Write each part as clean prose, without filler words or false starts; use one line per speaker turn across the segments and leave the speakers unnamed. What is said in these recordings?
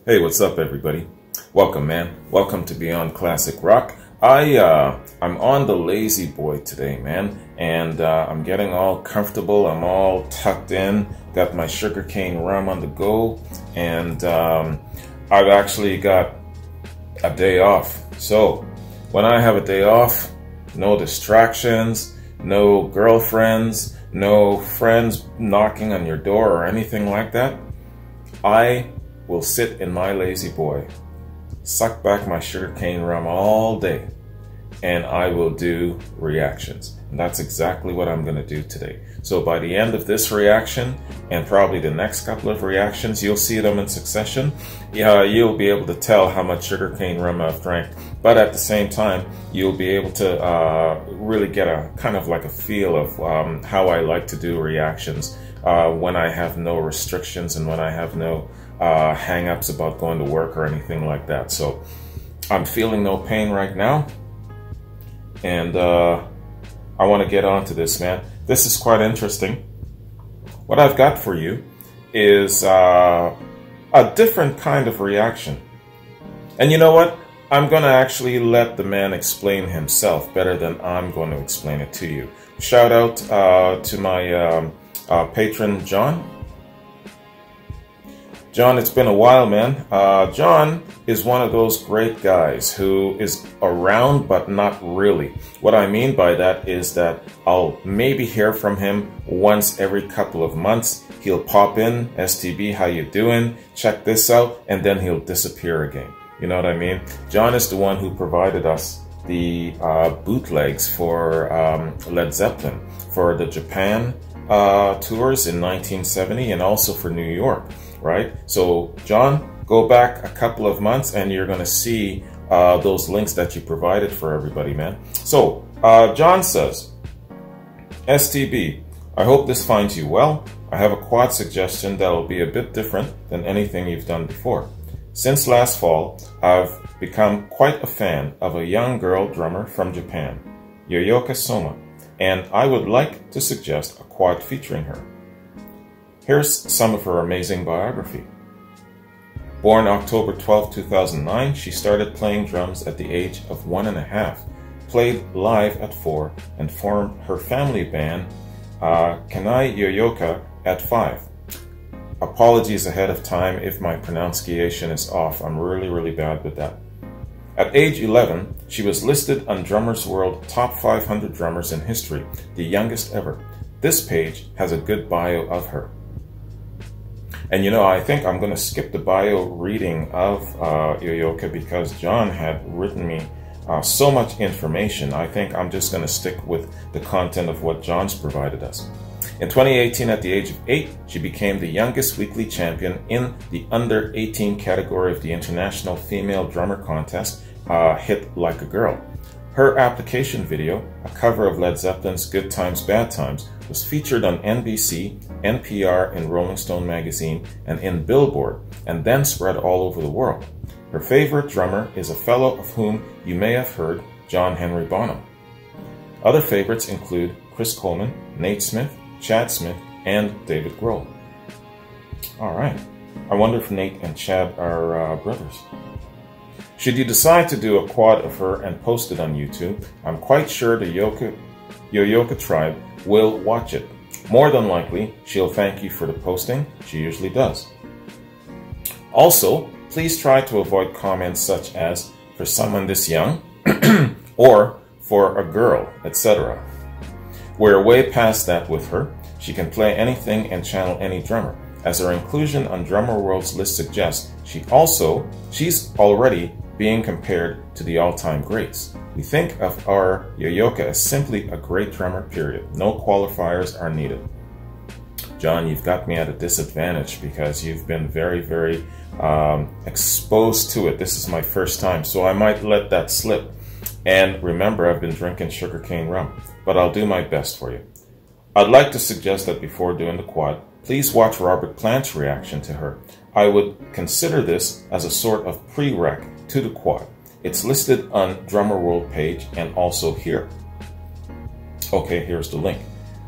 Hey, what's up, everybody? Welcome, man. Welcome to Beyond Classic Rock. I'm on the lazy boy today, man, and I'm getting all comfortable. I'm all tucked in. Got my sugarcane rum on the go, and I've actually got a day off. So when I have a day off, no distractions, no girlfriends, no friends knocking on your door or anything like that. I will sit in my lazy boy, suck back my sugarcane rum all day, and I will do reactions. And that's exactly what I'm going to do today. So by the end of this reaction, and probably the next couple of reactions, you'll see them in succession. Yeah, you'll be able to tell how much sugarcane rum I've drank. But at the same time, you'll be able to really get a kind of like a feel of how I like to do reactions when I have no restrictions and when I have no hang-ups about going to work or anything like that. So I'm feeling no pain right now, and I want to get on to this, man. This is quite interesting. What I've got for you is a different kind of reaction. And you know what? I'm going to actually let the man explain himself better than I'm going to explain it to you. Shout out to my patron, John. John, it's been a while, man. John is one of those great guys who is around, but not really. What I mean by that is that I'll maybe hear from him once every couple of months. He'll pop in, STB, how you doing? Check this out, and then he'll disappear again. You know what I mean? John is the one who provided us the bootlegs for Led Zeppelin, for the Japan tours in 1970, and also for New York. Right? So, John, go back a couple of months and you're going to see those links that you provided for everybody, man. So, John says, STB, I hope this finds you well. I have a quad suggestion that will be a bit different than anything you've done before. Since last fall, I've become quite a fan of a young girl drummer from Japan, Yoyoka Soma, and I would like to suggest a quad featuring her. Here's some of her amazing biography. Born October 12, 2009, she started playing drums at the age of 1.5, played live at 4, and formed her family band, Kanai Yoyoka, at 5. Apologies ahead of time if my pronunciation is off. I'm really bad with that. At age 11, she was listed on Drummers World Top 500 Drummers in History, the youngest ever. This page has a good bio of her. And you know, I think I'm going to skip the bio reading of Yoyoka because John had written me so much information. I think I'm just going to stick with the content of what John's provided us. In 2018, at the age of 8, she became the youngest weekly champion in the under 18 category of the International Female Drummer Contest, Hit Like a Girl. Her application video, a cover of Led Zeppelin's Good Times, Bad Times, was featured on NBC, NPR, in Rolling Stone magazine, and in Billboard, and then spread all over the world. Her favorite drummer is a fellow of whom you may have heard, John Henry Bonham. Other favorites include Chris Coleman, Nate Smith, Chad Smith, and David Grohl. All right. I wonder if Nate and Chad are brothers. Should you decide to do a quad of her and post it on YouTube, I'm quite sure the Yoyoka tribe will watch it. More than likely, she'll thank you for the posting. She usually does. Also, please try to avoid comments such as, for someone this young, or for a girl, etc. We're way past that with her. She can play anything and channel any drummer. As her inclusion on Drummer World's list suggests, she's already being compared to the all-time greats. We think of our Yoyoka as simply a great drummer, period. No qualifiers are needed. John, you've got me at a disadvantage because you've been very exposed to it. This is my first time, so I might let that slip. And remember, I've been drinking sugarcane rum, but I'll do my best for you. I'd like to suggest that before doing the quad, please watch Robert Plant's reaction to her. I would consider this as a sort of prereq to the quad. It's listed on Drummer World page and also here. Okay, here's the link.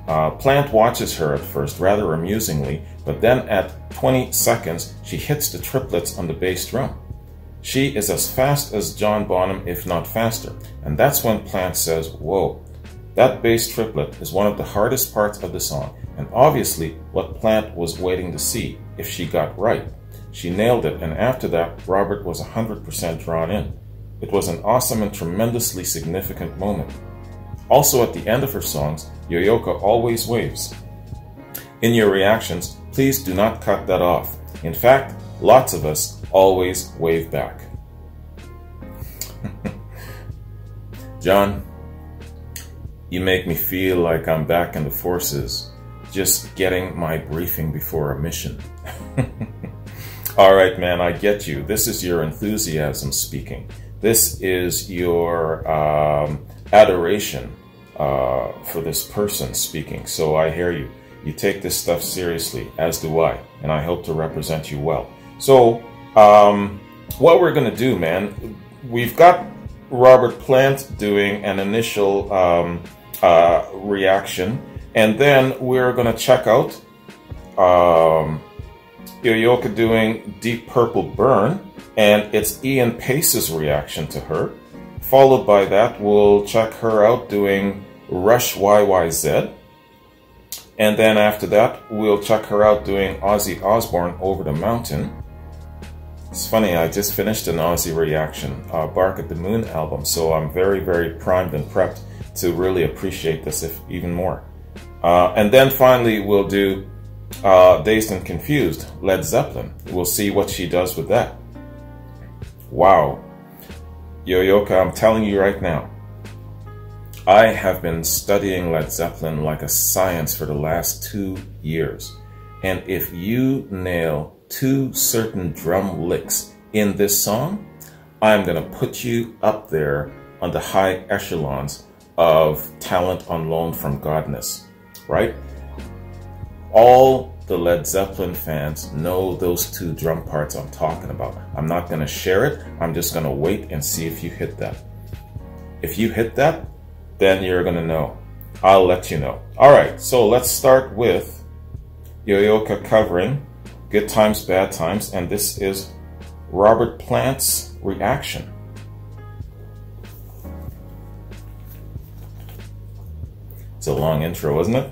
Plant watches her at first rather amusingly, but then at 20 seconds, she hits the triplets on the bass drum. She is as fast as John Bonham, if not faster, and that's when Plant says, "Whoa, that bass triplet is one of the hardest parts of the song, and obviously what Plant was waiting to see if she got right." She nailed it, and after that, Robert was 100% drawn in. It was an awesome and tremendously significant moment. Also at the end of her songs, Yoyoka always waves. In your reactions, please do not cut that off. In fact, lots of us always wave back. John, you make me feel like I'm back in the forces, just getting my briefing before a mission. All right, man, I get you. This is your enthusiasm speaking. This is your adoration for this person speaking. So I hear you. You take this stuff seriously, as do I, and I hope to represent you well. So what we're going to do, man, we've got Robert Plant doing an initial reaction, and then we're going to check out Yoyoka doing Deep Purple Burn, and it's Ian Pace's reaction to her. Followed by that, we'll check her out doing Rush YYZ. And then after that, we'll check her out doing Ozzy Osbourne Over the Mountain. It's funny, I just finished an Ozzy reaction, Bark at the Moon album, so I'm very, very primed and prepped to really appreciate this even more. And then finally, we'll do Dazed and Confused, Led Zeppelin. We'll see what she does with that. Wow. Yoyoka, I'm telling you right now, I have been studying Led Zeppelin like a science for the last 2 years. And if you nail 2 certain drum licks in this song, I'm going to put you up there on the high echelons of talent on loan from Godness, right? All the Led Zeppelin fans know those 2 drum parts I'm talking about. I'm not going to share it. I'm just going to wait and see if you hit that. If you hit that, then you're going to know. I'll let you know. All right, so let's start with Yoyoka covering Good Times, Bad Times, and this is Robert Plant's reaction. It's a long intro, isn't it?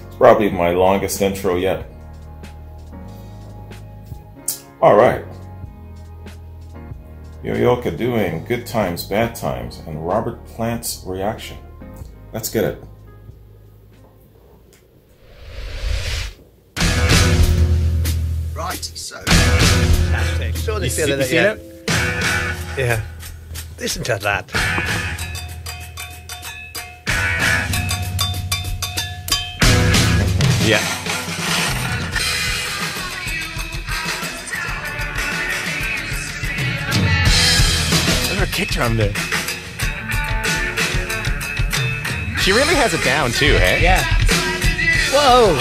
It's probably my longest intro yet. All right. Yoyoka doing Good Times, Bad Times, and Robert Plant's reaction. Let's get it.
Right, so fantastic. Sure, they feel it. Yeah. Yeah. Listen to that.
Yeah. Look at her kick drum there. She really has it down too, hey?
Yeah. Whoa.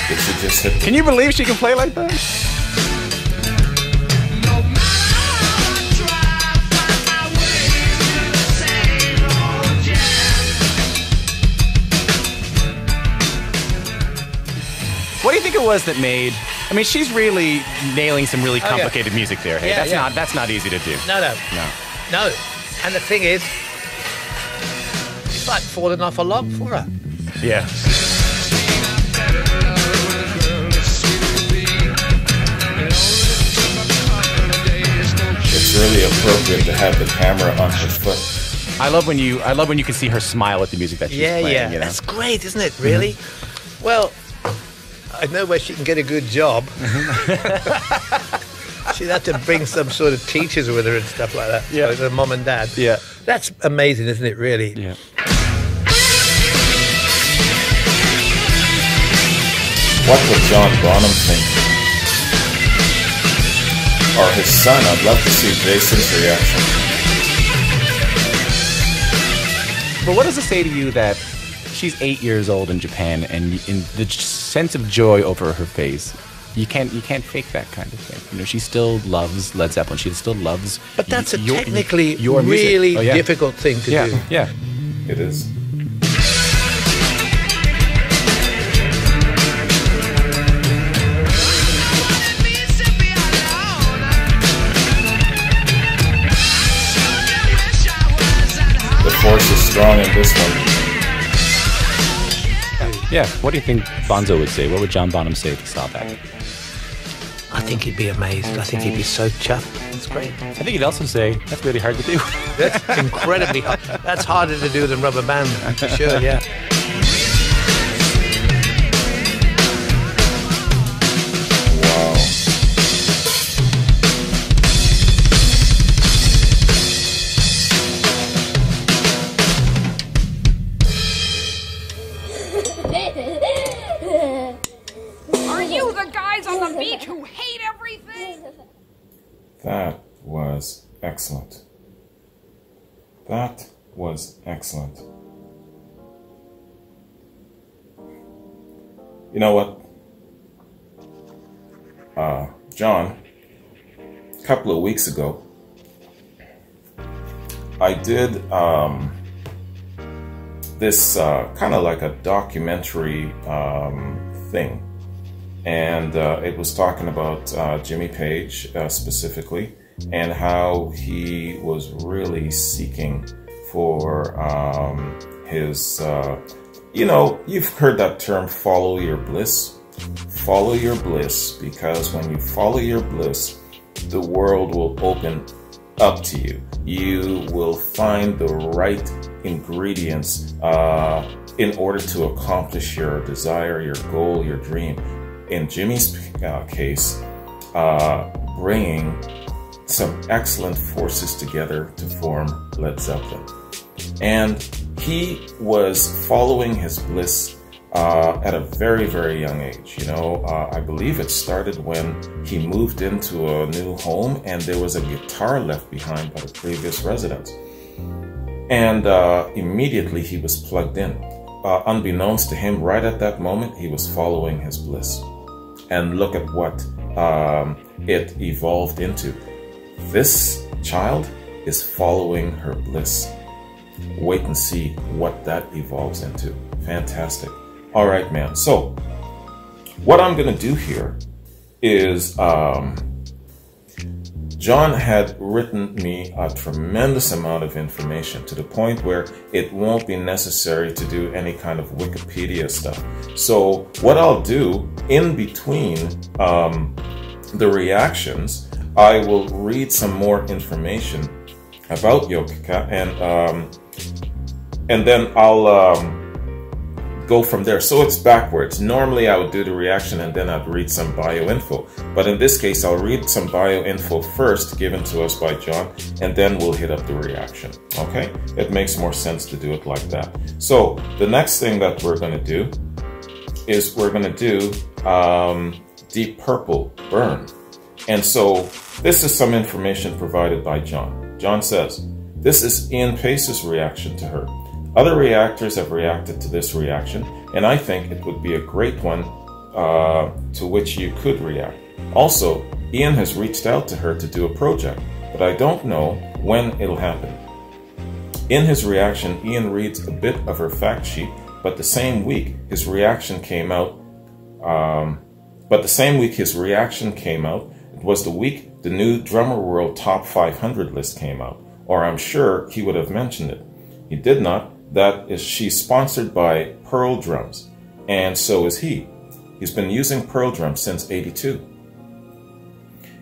Did she just hit?
Can you believe she can play like that? What do you think it was that made? I mean, she's really nailing some really complicated music there. Hey, that's not easy to do.
No. And the thing is, it's like falling off a log for her.
Yeah.
It's really appropriate to have the camera on her foot.
I love when you can see her smile at the music that she's playing.
Yeah.
You know?
That's great, isn't it? Really? Mm-hmm. Well, I know where she can get a good job. She'd have to bring some sort of teachers with her and stuff like that. Yeah. So her mom and dad.
Yeah.
That's amazing, isn't it, really?
Yeah.
What would John Bonham think? Or his son? I'd love to see Jason's reaction.
But what does it say to you that she's 8 years old in Japan, and in the sense of joy over her face, you can't fake that kind of thing. You know, she still loves Led Zeppelin. She still loves.
But that's a technically
your
really
music.
difficult thing to do.
Yeah.
It is. The force is strong in this one.
Yeah, what do you think Bonzo would say? What would John Bonham say if he saw that?
I think he'd be amazed. I think he'd be so chuffed. It's great.
I think he'd also say, that's really hard to do.
That's incredibly hard. That's harder to do than Rubber Band, for sure, yeah.
Wow.
Are you the guys on the beach who hate everything?
That was excellent. That was excellent. You know what? John, a couple of weeks ago, I did this kind of like a documentary thing. And it was talking about Jimmy Page specifically, and how he was really seeking for his, you know, you've heard that term, follow your bliss. Follow your bliss, because when you follow your bliss, the world will open up to you. You will find the right ingredients in order to accomplish your desire, your goal, your dream. In Jimmy's case, bringing some excellent forces together to form Led Zeppelin. And he was following his bliss at a very, very young age. You know, I believe it started when he moved into a new home and there was a guitar left behind by the previous residents. And immediately he was plugged in. Unbeknownst to him, right at that moment, he was following his bliss. And look at what it evolved into. This child is following her bliss. Wait and see what that evolves into. Fantastic. All right, man. So what I'm going to do here is John had written me a tremendous amount of information to the point where it won't be necessary to do any kind of Wikipedia stuff. So what I'll do in between the reactions, I will read some more information about Yoyoka, and then I'll go from there. So it's backwards. Normally I would do the reaction and then I'd read some bio info. But in this case, I'll read some bio info first given to us by John, and then we'll hit up the reaction. Okay? It makes more sense to do it like that. So the next thing that we're going to do is we're going to do Deep Purple Burn. And so this is some information provided by John. John says, this is Ian Pace's reaction to her. Other reactors have reacted to this reaction, and I think it would be a great one to which you could react. Also, Ian has reached out to her to do a project, but I don't know when it'll happen. In his reaction, Ian reads a bit of her fact sheet, but the same week his reaction came out. It was the week the new Drummer World Top 500 list came out, or I'm sure he would have mentioned it. He did not. That is, she's sponsored by Pearl Drums, and so is he. He's been using Pearl Drums since '82.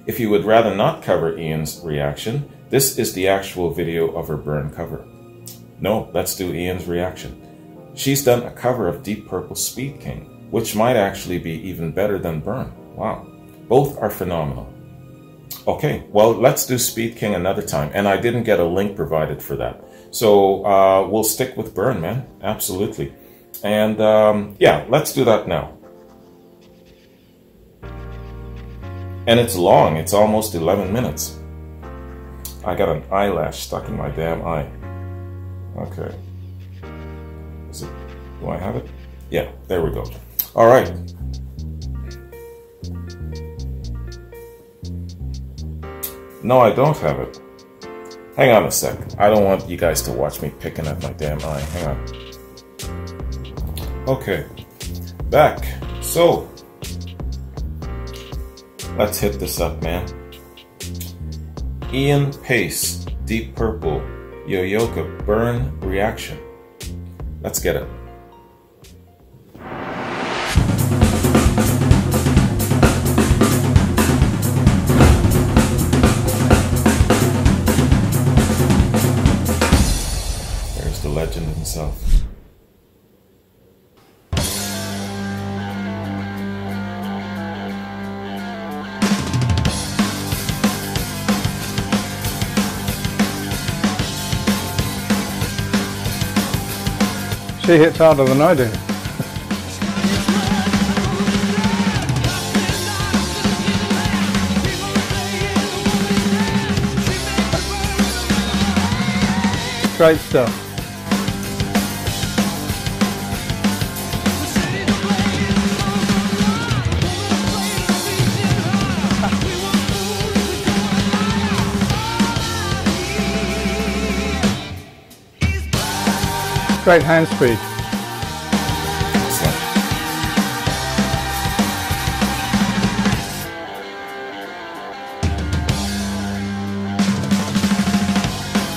If you would rather not cover Ian's reaction, this is the actual video of her Burn cover. No, let's do Ian's reaction. She's done a cover of Deep Purple's Speed King, which might actually be even better than Burn. Wow. Both are phenomenal. Okay, well, let's do Speed King another time, and I didn't get a link provided for that. So we'll stick with Burn, man. Absolutely. And yeah, let's do that now. And it's long. It's almost 11 minutes. I got an eyelash stuck in my damn eye. Okay. Is it? Do I have it? Yeah, there we go. All right. No, I don't have it. Hang on a sec. I don't want you guys to watch me picking at my damn eye. Hang on. Okay. Back. So, let's hit this up, man. Ian Pace, Deep Purple, Yoyoka, Burn Reaction. Let's get it. There's the legend himself.
She hits harder than I do. Great stuff. Great hand speed.
Excellent.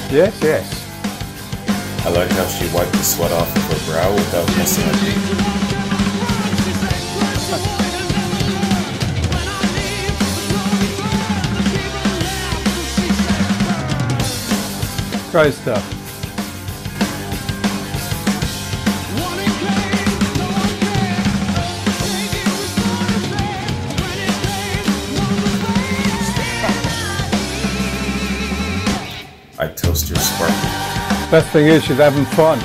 Yes, yes.
I like how she wiped the sweat off of her brow without missing a beat.
Great stuff.
I toast your sparkle.
Best thing is she's having fun.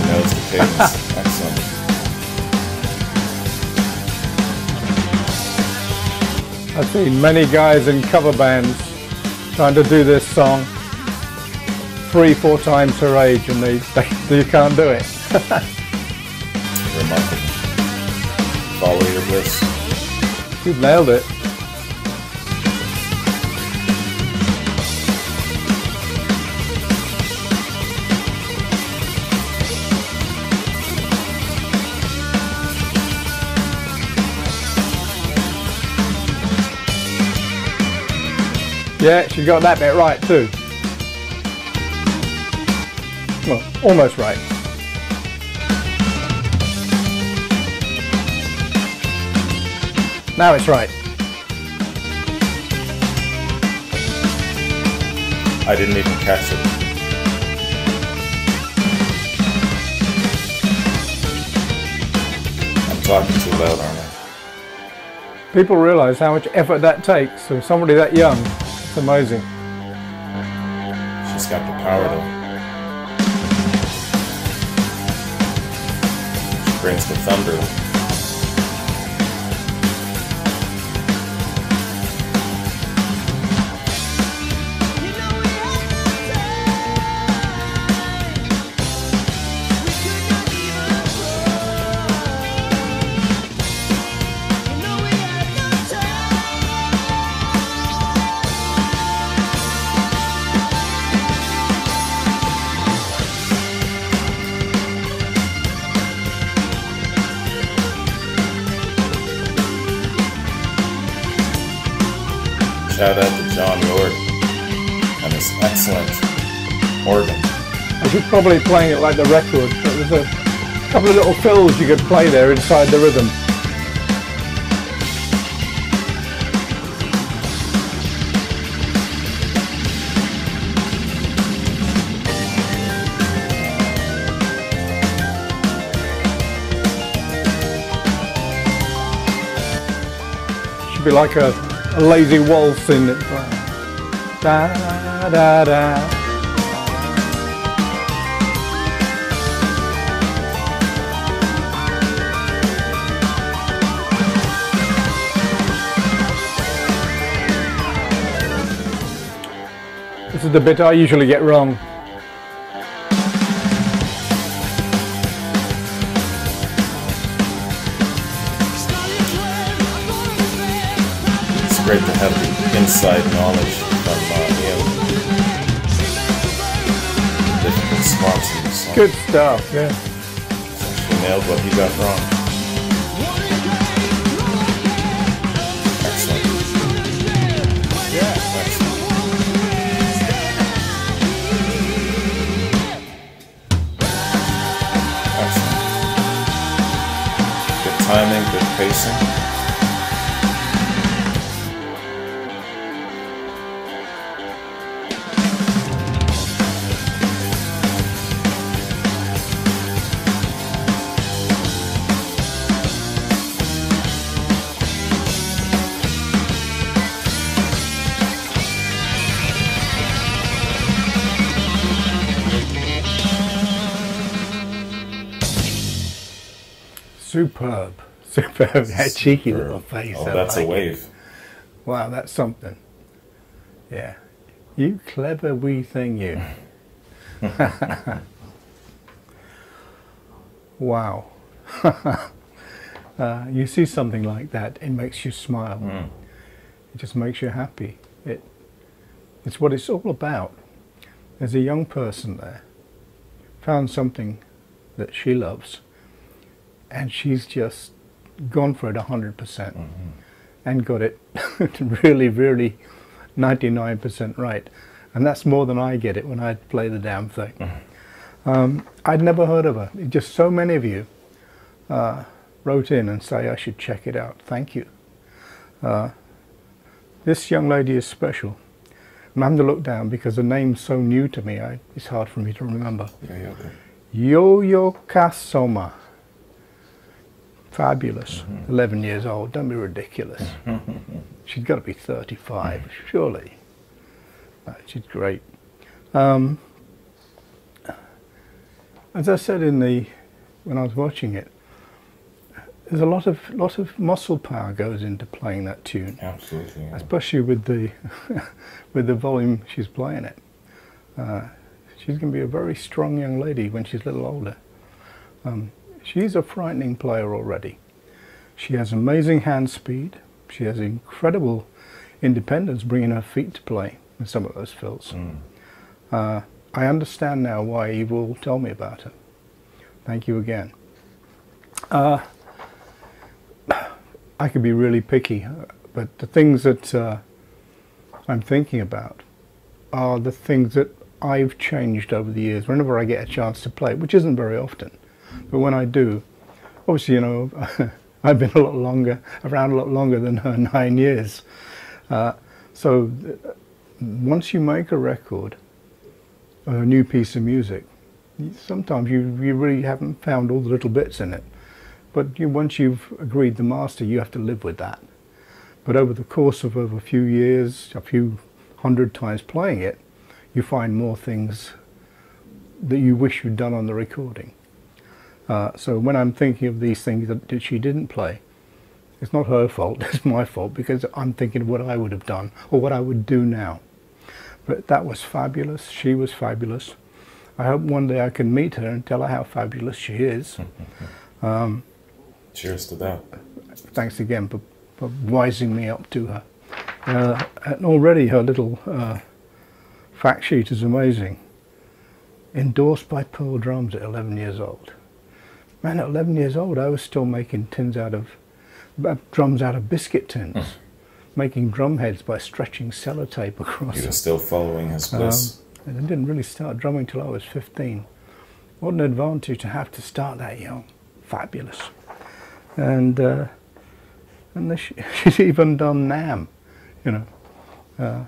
Knows the cadence. Excellent.
I've seen many guys in cover bands trying to do this song 3-4 times her age, and they can't do it.
Remarkable. Follow your bliss.
You nailed it. Yeah, she got that bit right too. Well, almost right. Now it's right.
I didn't even catch it. I'm talking too loud, aren't I?
People realise how much effort that takes for somebody that young. It's amazing.
She's got the power though. She brings the thunder. Shout out to John Lord and his excellent organ.
I should probably be playing it like the record, but there's a couple of little fills you could play there inside the rhythm. should be like a lazy waltz in it. Da da da. This is the bit I usually get wrong.
It's great to have the inside knowledge from him. Different spots in the song.
Good stuff, yeah.
He nailed what he got wrong. Excellent. Yeah, excellent. Timing, good pacing.
Superb. Superb. That cheeky little face.
Oh, that's a wave.
Wow, that's something. Yeah. You clever wee thing, you. Wow. You see something like that, it makes you smile. It just makes you happy. It's what it's all about. There's a young person there, found something that she loves, and she's just gone for it 100% and got it really, really 99% right. And that's more than I get it when I play the damn thing. I'd never heard of her. Just so many of you wrote in and say I should check it out. Thank you. This young lady is special. I'm having to look down because the name's so new to me, it's hard for me to remember. Yoyoka Soma. Fabulous. 11 years old. Don't be ridiculous. She's got to be 35, surely. She's great. As I said when I was watching it, there's a lot of muscle power goes into playing that tune.
Absolutely. Yeah.
Especially with the with the volume she's playing it. She's going to be a very strong young lady when she's a little older. She's a frightening player already. She has amazing hand speed. She has incredible independence bringing her feet to play in some of those fills. I understand now why you all told me about her. Thank you again. I could be really picky, but the things that I'm thinking about are the things that I've changed over the years whenever I get a chance to play, which isn't very often. But when I do, obviously, you know, I've been around a lot longer than her 9 years. So once you make a record, a new piece of music, sometimes you really haven't found all the little bits in it. But once you've agreed the master, you have to live with that. But over the course of a few years, a few hundred times playing it, you find more things that you wish you'd done on the recording. So when I'm thinking of these things that she didn't play, it's not her fault, it's my fault, because I'm thinking of what I would have done or what I would do now. But that was fabulous. She was fabulous. I hope one day I can meet her and tell her how fabulous she is.
Cheers to that.
Thanks again for wising me up to her. And already her little fact sheet is amazing. Endorsed by Pearl Drums at 11 years old. Man, at 11 years old, I was still making drums out of biscuit tins, making drum heads by stretching sellotape across.
You were still following his bliss.
And I didn't really start drumming till I was 15. What an advantage to have to start that young. Fabulous. And she's even done NAMM, you know.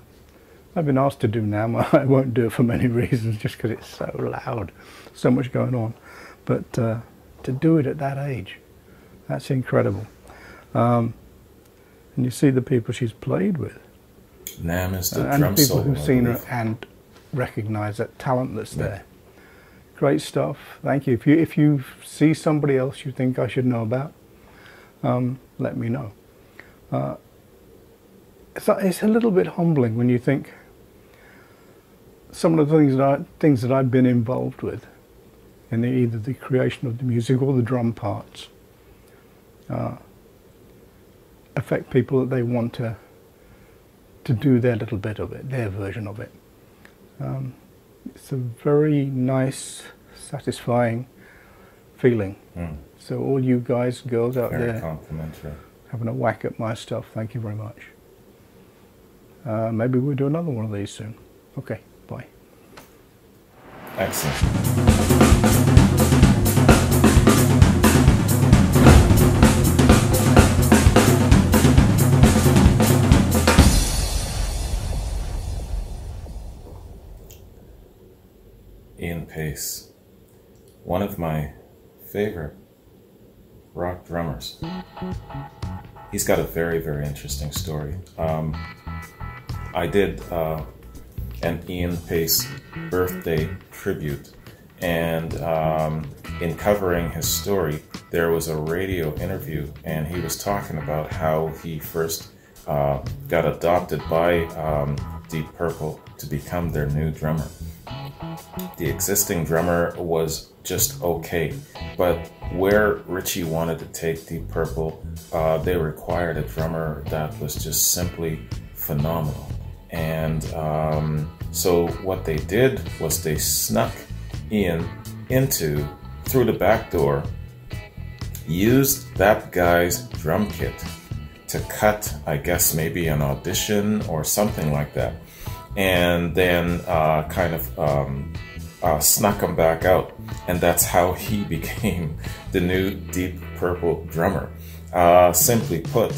I've been asked to do NAMM. I won't do it for many reasons, just because it's so loud, so much going on. But to do it at that age, that's incredible. and you see the people she's played with.
Nam is the
and
drum
people
solo,
who've seen her and recognise that talent that's there. Great stuff. Thank you. If you see somebody else you think I should know about, let me know. It's a little bit humbling when you think some of the things that I've been involved with in either the creation of the music or the drum parts affect people that they want to do their little bit of it, their version of it. It's a very nice, satisfying feeling. So all you guys, girls out
Very
there
complimentary.
having a whack at my stuff, thank you very much. Maybe we'll do another one of these soon. Okay, bye.
Excellent. Ian Pace, one of my favorite rock drummers. He's got a very, very interesting story. I did an Ian Pace birthday tribute, and in covering his story, there was a radio interview, and he was talking about how he first got adopted by Deep Purple to become their new drummer. The existing drummer was just okay, but where Richie wanted to take Deep Purple, they required a drummer that was just simply phenomenal. And so what they did was they snuck Ian through the back door, used that guy's drum kit to cut, I guess, maybe an audition or something like that, and then snuck him back out, and that's how he became the new Deep Purple drummer. Simply put,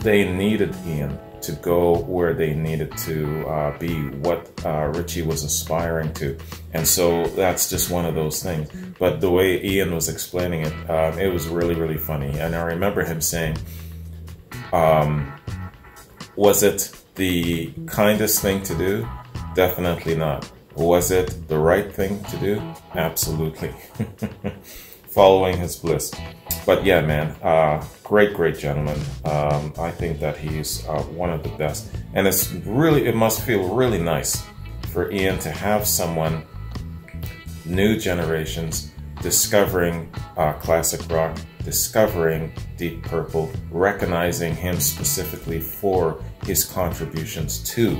they needed Ian to go where they needed to be, what Richie was aspiring to, and so that's just one of those things. But the way Ian was explaining it, it was really, really funny, and I remember him saying, was it the kindest thing to do? Definitely not. Was it the right thing to do? Absolutely. Following his bliss. But yeah, man, great gentleman. I think that he's one of the best. And it must feel really nice for Ian to have someone, new generations, discovering classic rock, discovering Deep Purple, recognizing him specifically for his contributions to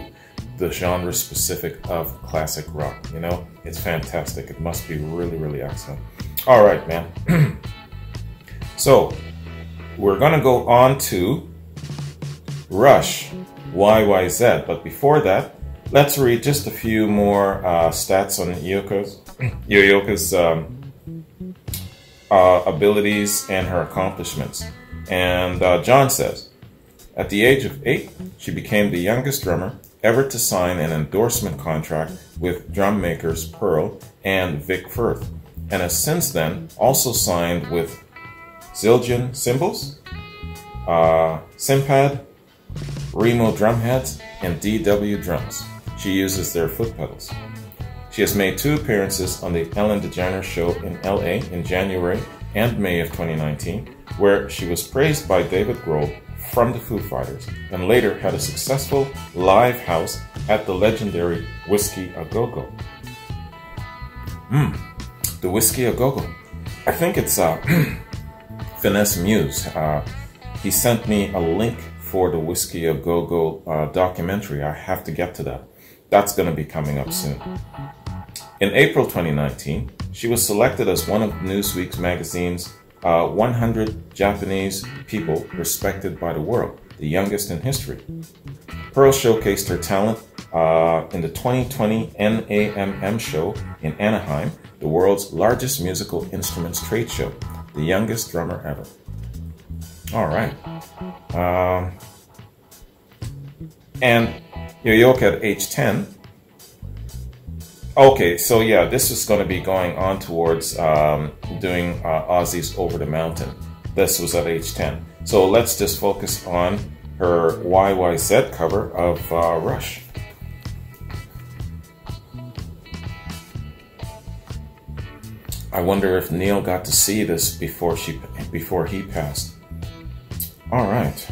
the genre specific of classic rock. You know, it's fantastic. It must be really, really excellent. All right, man. So we're gonna go on to Rush, YYZ, but before that, let's read just a few more stats on Yoyoka's abilities and her accomplishments. And John says, at the age of 8, she became the youngest drummer ever to sign an endorsement contract with drum makers Pearl and Vic Firth, and has since then also signed with Zildjian Cymbals, Simpad, Remo Drumheads, and DW Drums. She uses their foot pedals. She has made 2 appearances on the Ellen DeGeneres Show in LA in January and May of 2019, where she was praised by David Grohl from the Foo Fighters, and later had a successful live house at the legendary Whiskey A Go Go. The Whiskey A Go Go. I think it's Finesse Muse. He sent me a link for the Whiskey A Go Go documentary. I have to get to that. That's going to be coming up soon. In April 2019, she was selected as one of Newsweek's magazine's 100 Japanese people respected by the world, the youngest in history. Pearl showcased her talent in the 2020 NAMM show in Anaheim, the world's largest musical instruments trade show, the youngest drummer ever. All right. And Yoyoka at age 10. Okay, so yeah, this is going to be going on towards doing Ozzy's Over the Mountain. This was at age 10. So let's just focus on her YYZ cover of Rush. I wonder if Neil got to see this before he passed. All right,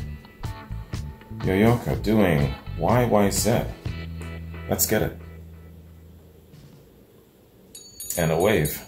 Yoyoka doing YYZ. Let's get it. And a wave.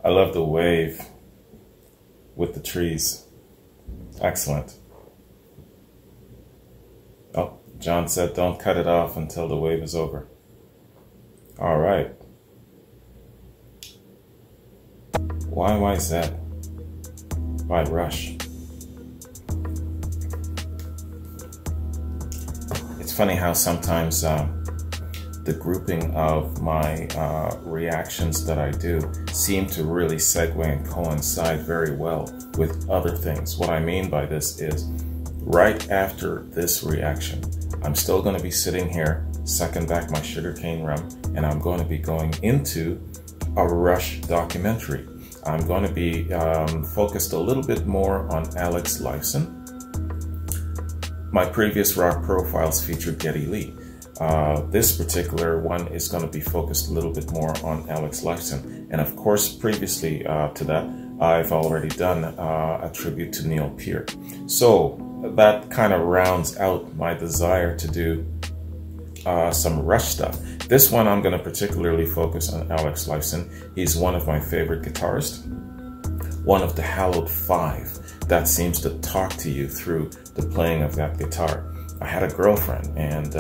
I love the wave with the trees. Excellent. Oh, John said, don't cut it off until the wave is over. All right. YYZ by Rush. It's funny how sometimes the grouping of my reactions that I do seem to really segue and coincide very well with other things. What I mean by this is, right after this reaction, I'm still going to be sitting here, sucking back my sugarcane rum, and I'm going to be going into a Rush documentary. I'm going to be focused a little bit more on Alex Lifeson. My previous rock profiles featured Geddy Lee. This particular one is going to be focused a little bit more on Alex Lifeson. And of course, previously to that, I've already done a tribute to Neil Peart. So that kind of rounds out my desire to do some Rush stuff. This one I'm going to particularly focus on Alex Lifeson. He's one of my favorite guitarists, one of the hallowed five that seems to talk to you through the playing of that guitar. I had a girlfriend, and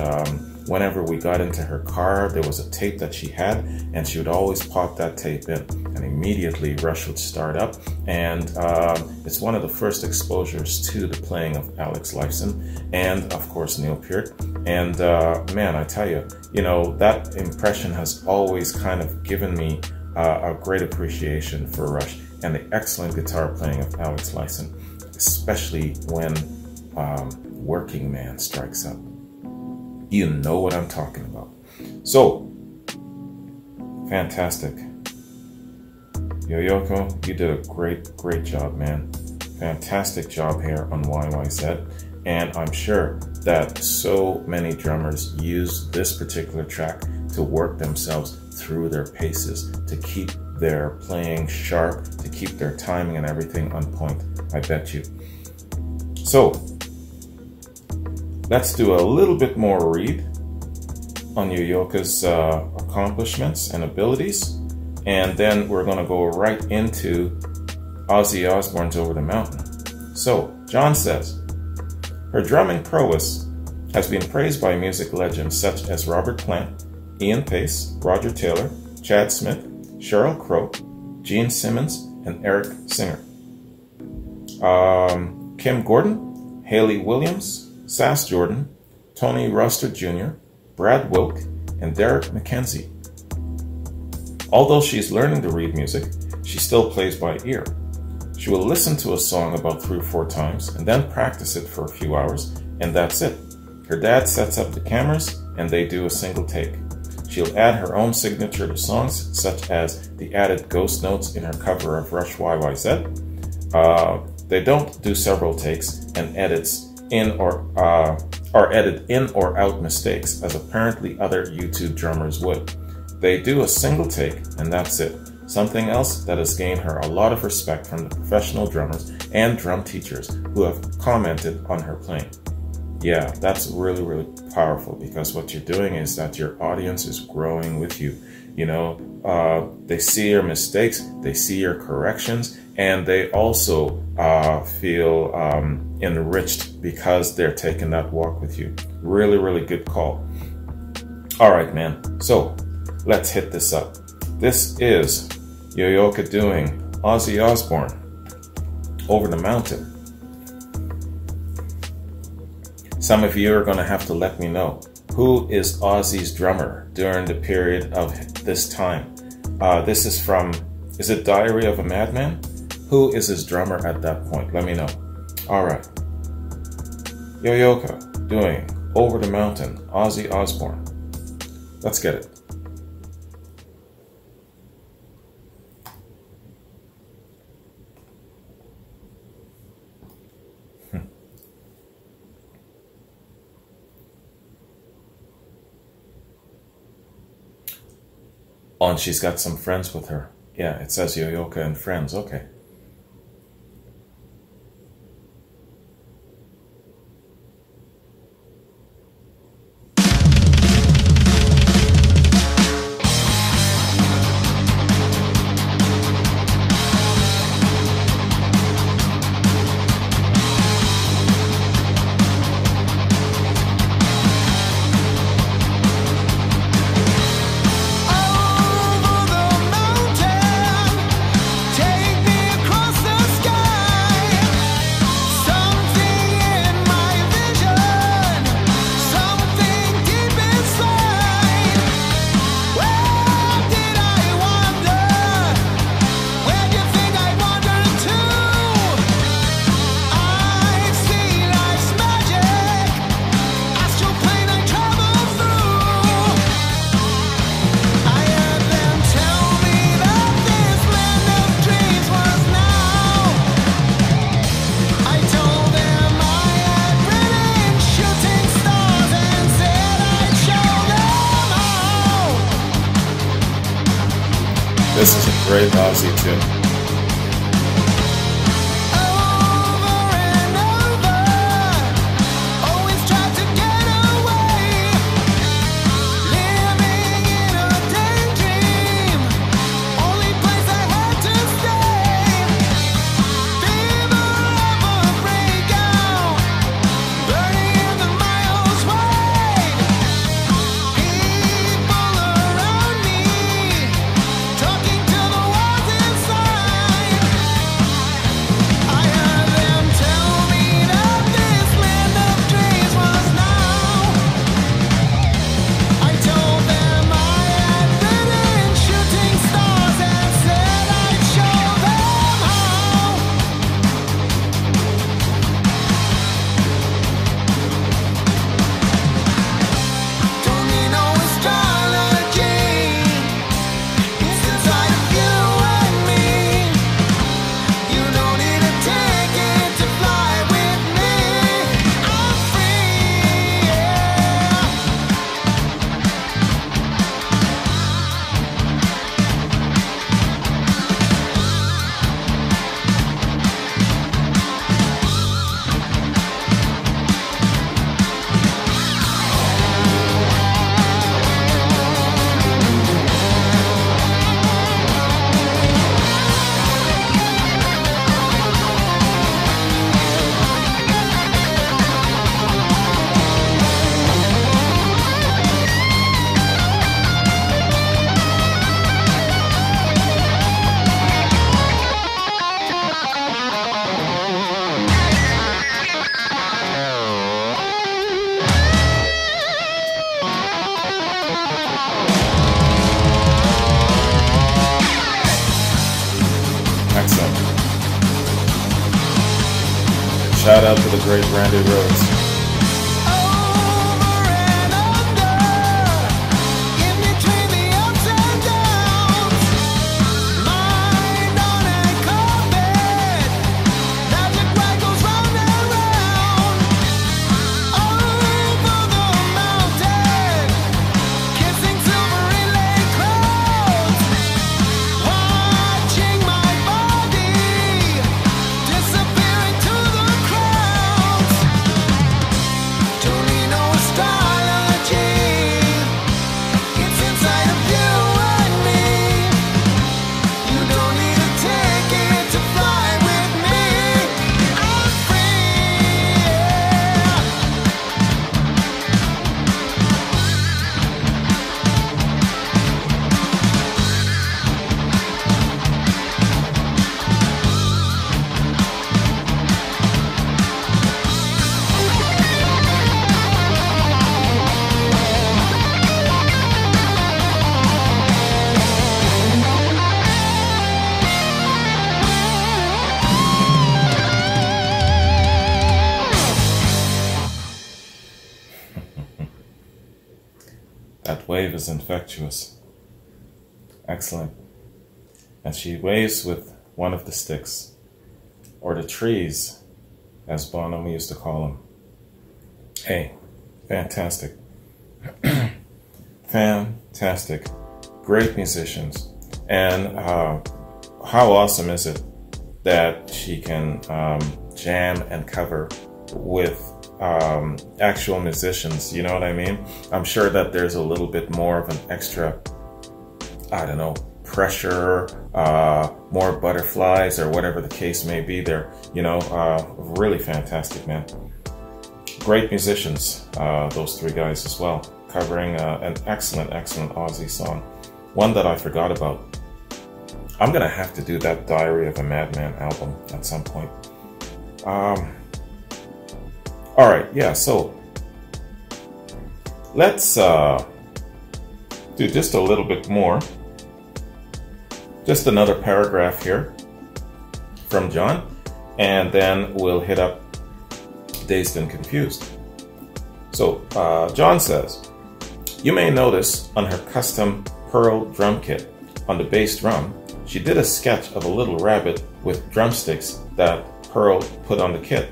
whenever we got into her car, there was a tape that she had, and she would always pop that tape in, and immediately Rush would start up. And it's one of the first exposures to the playing of Alex Lifeson, and of course Neil Peart. And man, I tell you, that impression has always kind of given me a great appreciation for Rush and the excellent guitar playing of Alex Lifeson, especially when Working Man strikes up. You know what I'm talking about. So, fantastic. Yoyoko, you did a great job, man. Fantastic job here on YYZ. And I'm sure that so many drummers use this particular track to work themselves through their paces, to keep their playing sharp, to keep their timing and everything on point. I bet you. So, let's do a little bit more read on Yoyoka's accomplishments and abilities, and then we're going to go right into Ozzy Osbourne's Over the Mountain. So, John says, her drumming prowess has been praised by music legends such as Robert Plant, Ian Pace, Roger Taylor, Chad Smith, Sheryl Crow, Gene Simmons, and Eric Singer. Kim Gordon, Haley Williams, Sass Jordan, Tony Ruster Jr., Brad Wilk, and Derek McKenzie. Although she's learning to read music, she still plays by ear. She will listen to a song about 3 or 4 times and then practice it for a few hours, and that's it. Her dad sets up the cameras and they do a single take. She'll add her own signature to songs, such as the added ghost notes in her cover of Rush YYZ. They don't do several takes and edits in or edit in or out mistakes, as apparently other YouTube drummers would. They do a single take and that's it. Something else that has gained her a lot of respect from the professional drummers and drum teachers who have commented on her playing. Yeah, that's really powerful, because what you're doing is that your audience is growing with you. They see your mistakes, they see your corrections, and they also feel enriched because they're taking that walk with you. Really good call. All right, man. So let's hit this up. This is Yoyoka doing Ozzy Osbourne, Over the Mountain. Some of you are going to have to let me know, who is Ozzy's drummer during the period of this time? This is from, is it Diary of a Madman? Who is his drummer at that point? Let me know. All right. Yoyoka doing Over the Mountain, Ozzy Osbourne. Let's get it. Oh, and she's got some friends with her. Yeah, it says Yoyoka and friends. Okay. This is a great Aussie tune. Shout out to the great Randy Rhoads. That wave is infectious. Excellent. And she waves with one of the sticks, or the trees, as Bonham used to call them. Hey, fantastic. Fantastic. Great musicians. And how awesome is it that she can jam and cover with actual musicians, you know what I mean? I'm sure that there's a little bit more of an extra, I don't know, pressure, more butterflies, or whatever the case may be there, you know. Really fantastic, man. Great musicians, those three guys as well, covering an excellent Aussie song, one that I forgot about. I'm gonna have to do that Diary of a Madman album at some point. All right, yeah, so let's do just a little bit more. Just another paragraph here from John, and then we'll hit up Dazed and Confused. So John says, you may notice on her custom Pearl drum kit on the bass drum, she did a sketch of a little rabbit with drumsticks that Pearl put on the kit.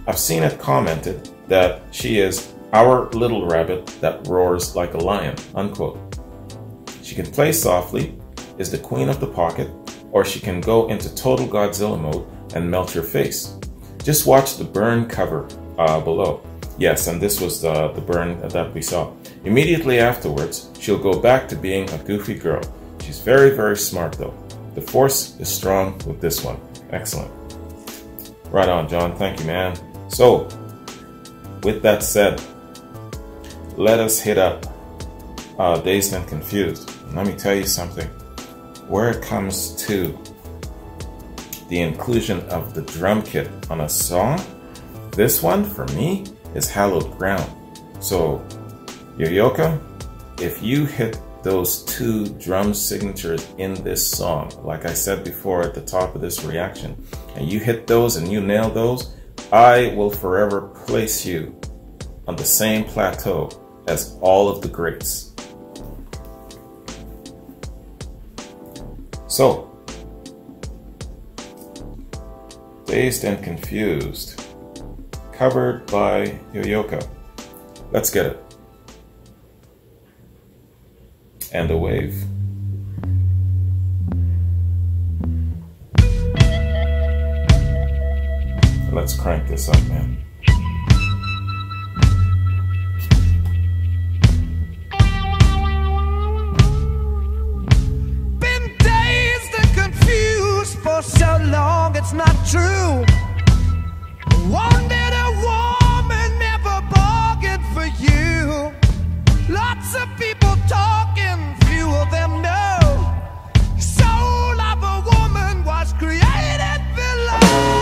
I've seen it commented that she is our little rabbit that roars like a lion, unquote. She can play softly, is the queen of the pocket, or she can go into total Godzilla mode and melt your face. Just watch the burn cover below. Yes, and this was the burn that we saw. Immediately afterwards, she'll go back to being a goofy girl. She's very, very smart though. The force is strong with this one. Excellent. Right on, John. Thank you, man. So, with that said, let us hit up Dazed and Confused. Let me tell you something. Where it comes to the inclusion of the drum kit on a song, this one, for me, is hallowed ground. So, Yoyoka, if you hit those 2 drum signatures in this song, like I said before at the top of this reaction, and you hit those and you nail those, I will forever place you on the same plateau as all of the greats. So, Dazed and Confused, covered by Yoyoka. Let's get it. And a wave. Let's crank this up, man.
Been dazed and confused for so long, it's not true. Wanted a woman, never bargained for you. Lots of people talking, few of them know. Soul of a woman was created below.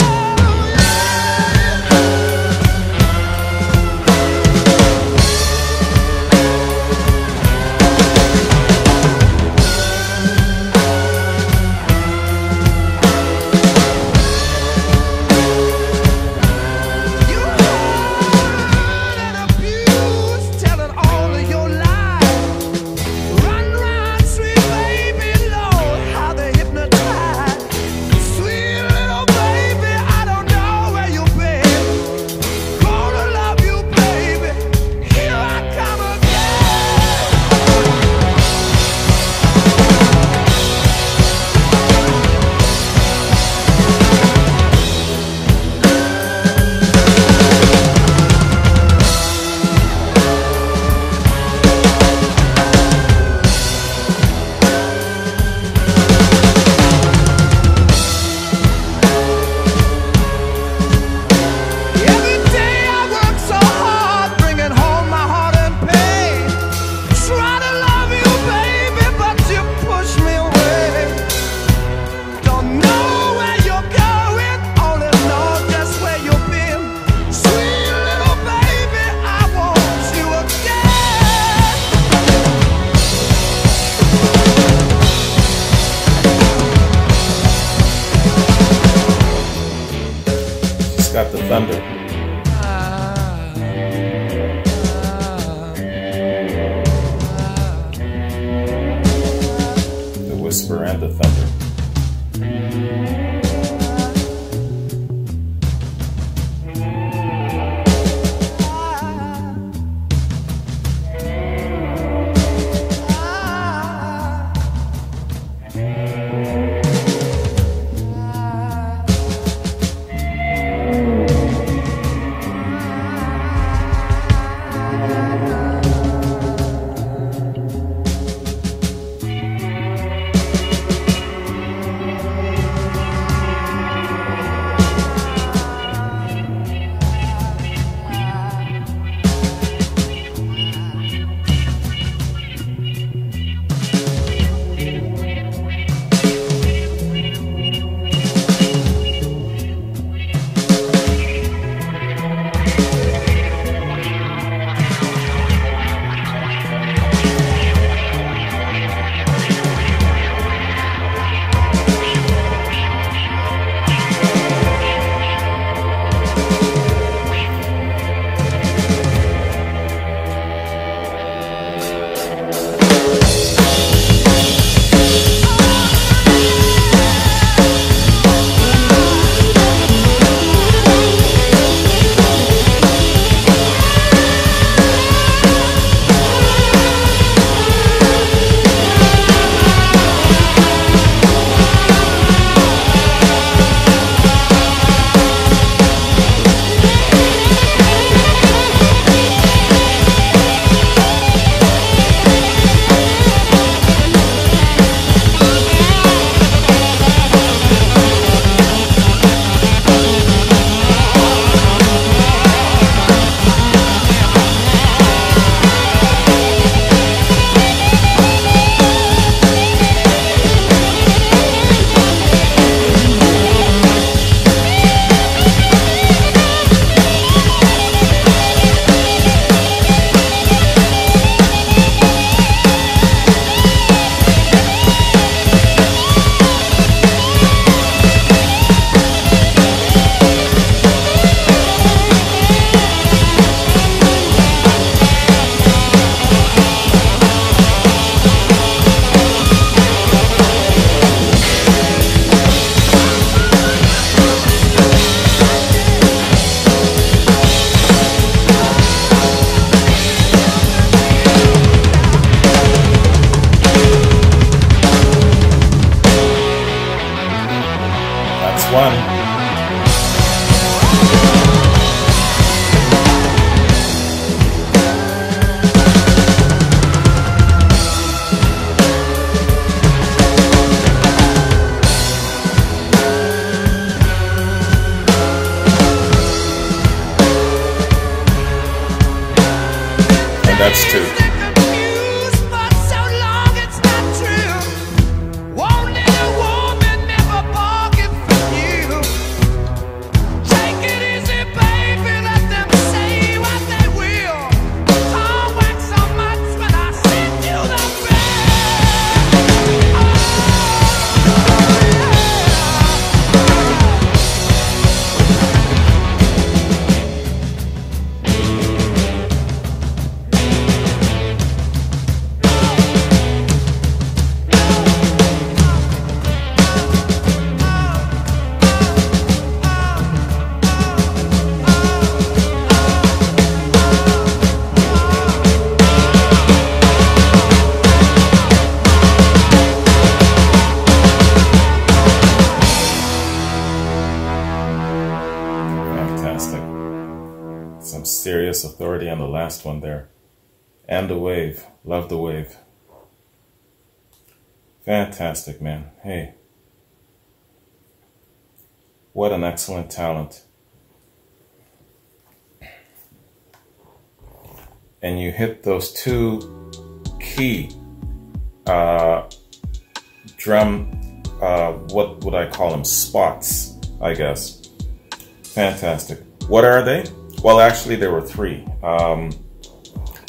And that's two. Some serious authority on the last one there. And the wave. Love the wave. Fantastic, man. Hey. What an excellent talent. And you hit those two key drum, what would I call them? Spots, I guess. Fantastic. What are they? Well, actually, there were three.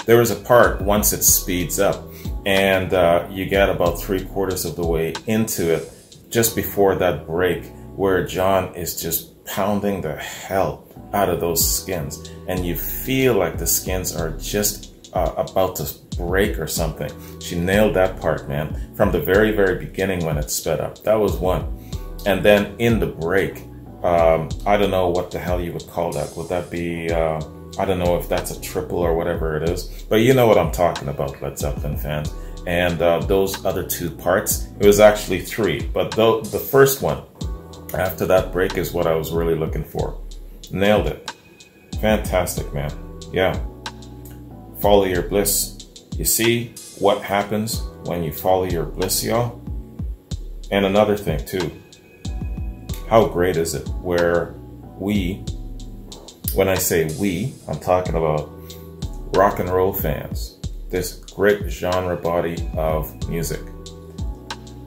There was a part once it speeds up, and you get about 3/4 of the way into it, just before that break, where John is just pounding the hell out of those skins, and you feel like the skins are just about to break or something. She nailed that part, man, from the very, very beginning when it sped up. That was one. And then in the break, I don't know what the hell you would call that. Would that be, I don't know if that's a triple or whatever it is, but you know what I'm talking about, Led Zeppelin fans. And those other two parts, it was actually three, but the first one after that break is what I was really looking for. Nailed it. Fantastic, man. Yeah. Follow your bliss. You see what happens when you follow your bliss, y'all? And another thing too, how great is it where we, when I say we, I'm talking about rock and roll fans, this great genre body of music.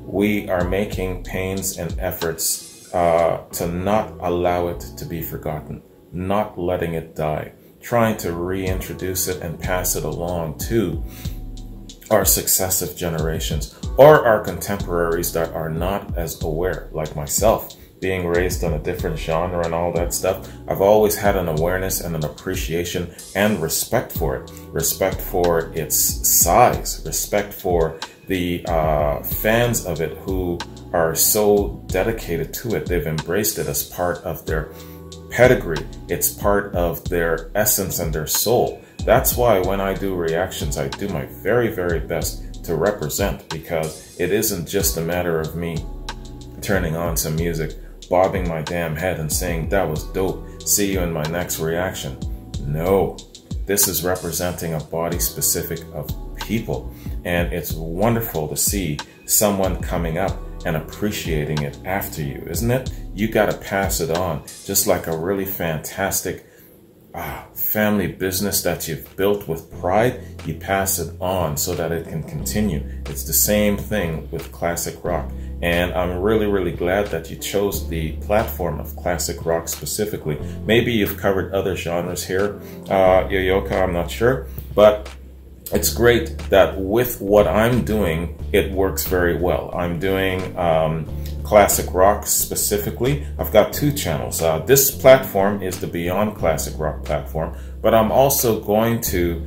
We are making pains and efforts to not allow it to be forgotten, not letting it die, trying to reintroduce it and pass it along to our successive generations or our contemporaries that are not as aware, like myself. Being raised on a different genre and all that stuff, I've always had an awareness and an appreciation and respect for it. Respect for its size, respect for the fans of it who are so dedicated to it. They've embraced it as part of their pedigree. It's part of their essence and their soul. That's why when I do reactions, I do my very, very best to represent, because it isn't just a matter of me turning on some music, bobbing my damn head and saying, that was dope, see you in my next reaction. No, this is representing a body specific of people. And it's wonderful to see someone coming up and appreciating it after you, isn't it? You gotta pass it on, just like a really fantastic family business that you've built with pride. You pass it on so that it can continue. It's the same thing with classic rock. And I'm really, really glad that you chose the platform of classic rock specifically. Maybe you've covered other genres here, Yoyoka, I'm not sure. But it's great that with what I'm doing, it works very well. I'm doing classic rock specifically. I've got two channels. This platform is the Beyond Classic Rock platform, but I'm also going to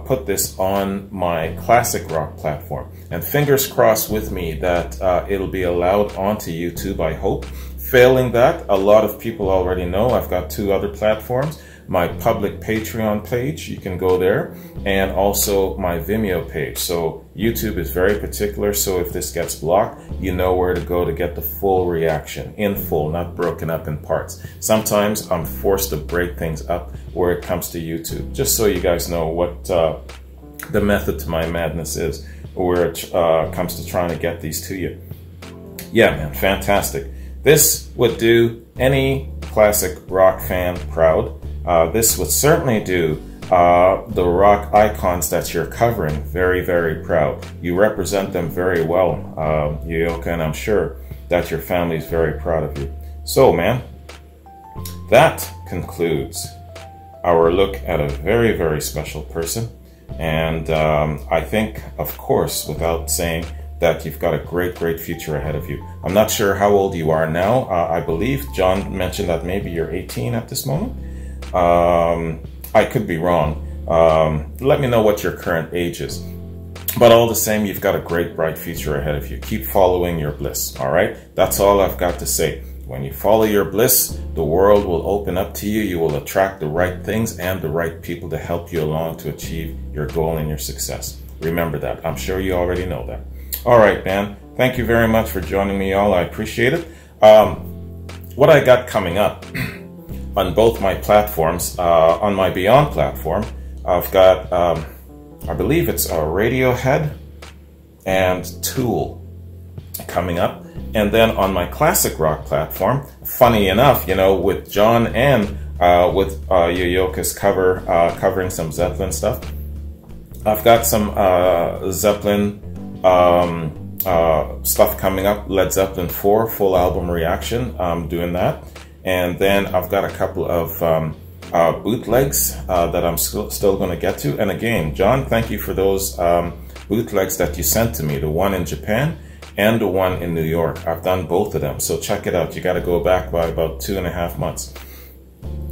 put this on my classic rock platform. And fingers crossed with me that it'll be allowed onto YouTube, I hope. Failing that, a lot of people already know I've got two other platforms. My public Patreon page, you can go there, and also my Vimeo page. So YouTube is very particular, so if this gets blocked, you know where to go to get the full reaction, in full, not broken up in parts. Sometimes I'm forced to break things up where it comes to YouTube, just so you guys know what the method to my madness is, where it comes to trying to get these to you. Yeah, man, fantastic. This would do any classic rock fan proud. This would certainly do the rock icons that you're covering. Very, very proud. You represent them very well, Yoyoka, and I'm sure that your family is very proud of you. So, man, that concludes our look at a very, very special person. And I think, of course, without saying, that you've got a great, great future ahead of you. I'm not sure how old you are now. I believe John mentioned that maybe you're 18 at this moment. I could be wrong. Let me know what your current age is. But all the same, you've got a great, bright future ahead of you. Keep following your bliss, all right? That's all I've got to say. When you follow your bliss, the world will open up to you. You will attract the right things and the right people to help you along to achieve your goal and your success. Remember that. I'm sure you already know that. All right, man. Thank you very much for joining me, all. I appreciate it. What I got coming up on both my platforms, on my Beyond platform, I've got, I believe it's a Radiohead and Tool coming up. And then on my classic rock platform, funny enough, you know, with John and with Yoyoka's covering some Zeppelin stuff, I've got some Zeppelin stuff coming up. Led Zeppelin 4 full album reaction. I'm doing that. And then I've got a couple of bootlegs that I'm still going to get to. And again, John, thank you for those bootlegs that you sent to me, the one in Japan and the one in New York. I've done both of them, so check it out. You got to go back by about 2.5 months.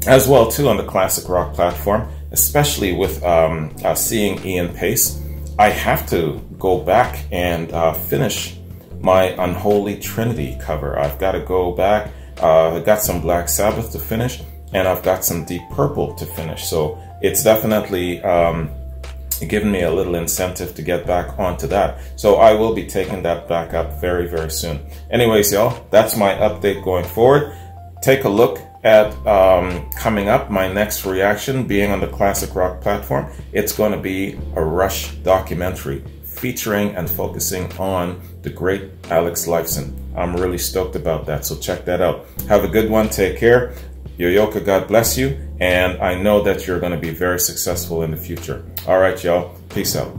As well too on the classic rock platform, especially with seeing Ian Pace, I have to go back and finish my Unholy Trinity cover. I've got to go back. I've got some Black Sabbath to finish, and I've got some Deep Purple to finish. So it's definitely given me a little incentive to get back onto that. So I will be taking that back up very, very soon. Anyways, y'all, that's my update going forward. Take a look at coming up, my next reaction being on the classic rock platform. It's going to be a Rush documentary featuring and focusing on the great Alex Lifeson. I'm really stoked about that, so check that out. Have a good one. Take care. Yoyoka, God bless you, and I know that you're going to be very successful in the future. All right, y'all. Peace out.